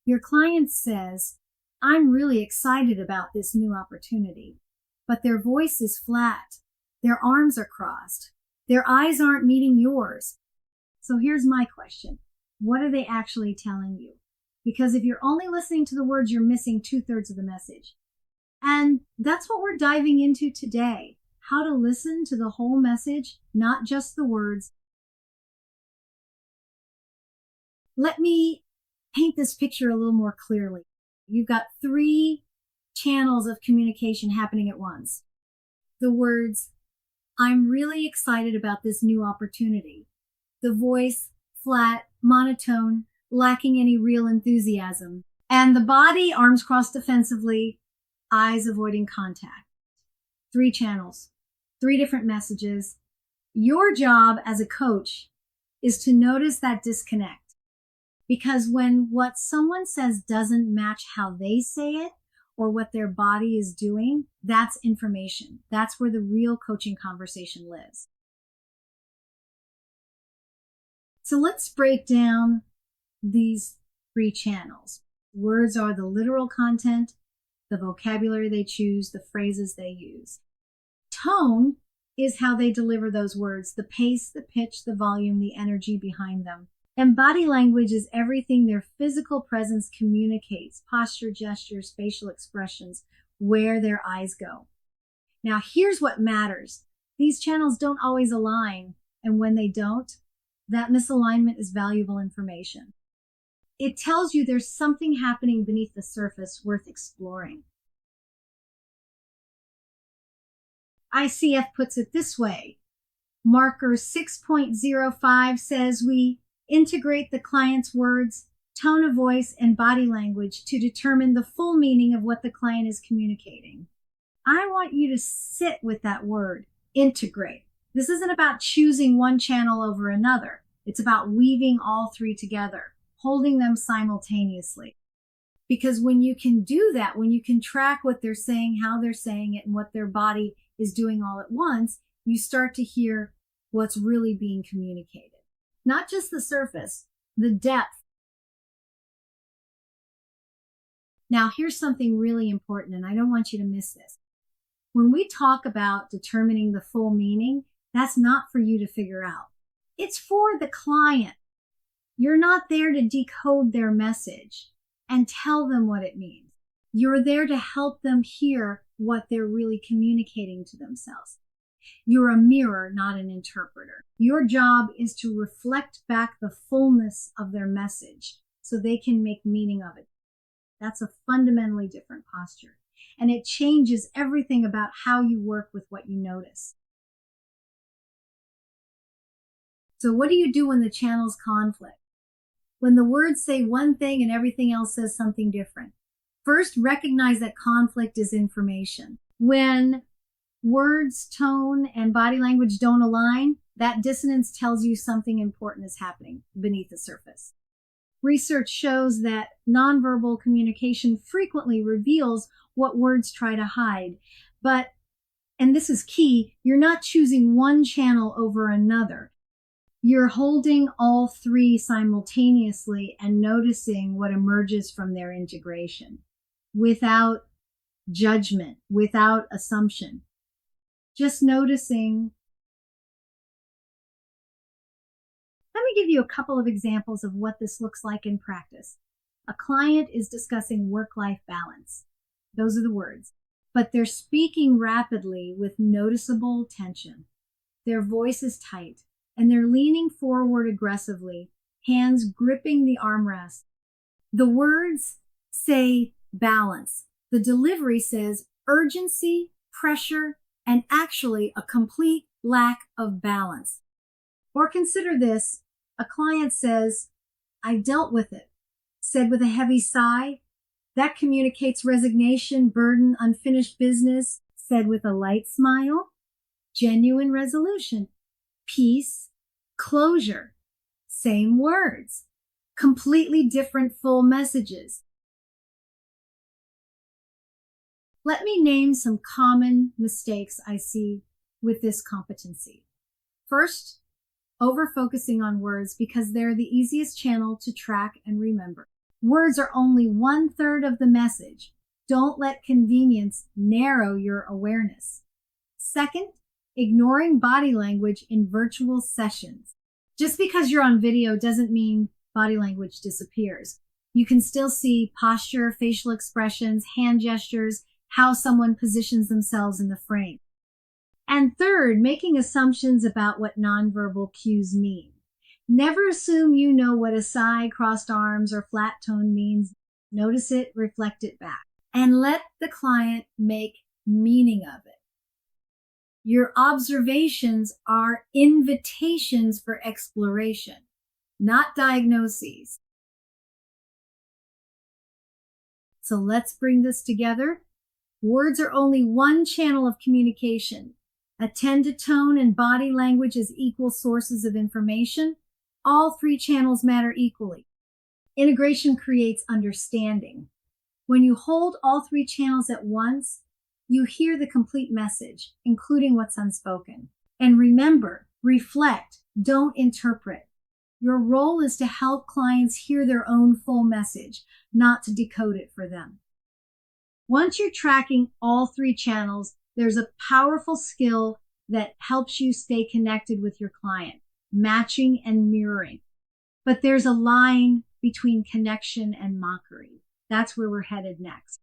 Your client says, I'm really excited about this new opportunity, but their voice is flat. Their arms are crossed. Their eyes aren't meeting yours. So here's my question. What are they actually telling you? Because if you're only listening to the words, you're missing 2/3 of the message. And that's what we're diving into today. How to listen to the whole message, not just the words. Let me paint this picture a little more clearly. You've got 3 channels of communication happening at once. The words, I'm really excited about this new opportunity. The voice, flat, monotone, lacking any real enthusiasm. And the body, arms crossed defensively, eyes avoiding contact. 3 channels, 3 different messages. Your job as a coach is to notice that disconnect. Because when what someone says doesn't match how they say it or what their body is doing, that's information. That's where the real coaching conversation lives. So let's break down these 3 channels. Words are the literal content, the vocabulary they choose, the phrases they use. Tone is how they deliver those words, the pace, the pitch, the volume, the energy behind them. And body language is everything their physical presence communicates, posture, gestures, facial expressions, where their eyes go. Now, here's what matters. These channels don't always align, and when they don't, that misalignment is valuable information. It tells you there's something happening beneath the surface worth exploring. ICF puts it this way. Marker 6.05 says we integrate the client's words, tone of voice, and body language to determine the full meaning of what the client is communicating. I want you to sit with that word, integrate. This isn't about choosing one channel over another. It's about weaving all 3 together, holding them simultaneously. Because when you can do that, when you can track what they're saying, how they're saying it, and what their body is doing all at once, you start to hear what's really being communicated. Not just the surface, the depth. Now, here's something really important, and I don't want you to miss this. When we talk about determining the full meaning, that's not for you to figure out. It's for the client. You're not there to decode their message and tell them what it means. You're there to help them hear what they're really communicating to themselves. You're a mirror, not an interpreter. Your job is to reflect back the fullness of their message so they can make meaning of it. That's a fundamentally different posture. And it changes everything about how you work with what you notice. So what do you do when the channels conflict? When the words say one thing and everything else says something different? First, recognize that conflict is information. When words, tone, and body language don't align, that dissonance tells you something important is happening beneath the surface. Research shows that nonverbal communication frequently reveals what words try to hide. But, and this is key, you're not choosing one channel over another. You're holding all 3 simultaneously and noticing what emerges from their integration without judgment, without assumption. Just noticing. Let me give you a couple of examples of what this looks like in practice. A client is discussing work-life balance. Those are the words. But they're speaking rapidly with noticeable tension. Their voice is tight, and they're leaning forward aggressively, hands gripping the armrest. The words say balance. The delivery says urgency, pressure, and actually a complete lack of balance. Or consider this, a client says, I dealt with it, said with a heavy sigh. That communicates resignation, burden, unfinished business, said with a light smile, genuine resolution, peace, closure, same words, completely different full messages. Let me name some common mistakes I see with this competency. First, over-focusing on words because they're the easiest channel to track and remember. Words are only 1/3 of the message. Don't let convenience narrow your awareness. Second, ignoring body language in virtual sessions. Just because you're on video doesn't mean body language disappears. You can still see posture, facial expressions, hand gestures, how someone positions themselves in the frame. And third, making assumptions about what nonverbal cues mean. Never assume you know what a sigh, crossed arms, or flat tone means. Notice it, reflect it back, and let the client make meaning of it. Your observations are invitations for exploration, not diagnoses. So let's bring this together. Words are only one channel of communication. Attend to tone and body language as equal sources of information. All three channels matter equally. Integration creates understanding. When you hold all three channels at once, you hear the complete message, including what's unspoken. And remember, reflect, don't interpret. Your role is to help clients hear their own full message, not to decode it for them. Once you're tracking all three channels, there's a powerful skill that helps you stay connected with your client, matching and mirroring. But there's a line between connection and mockery. That's where we're headed next.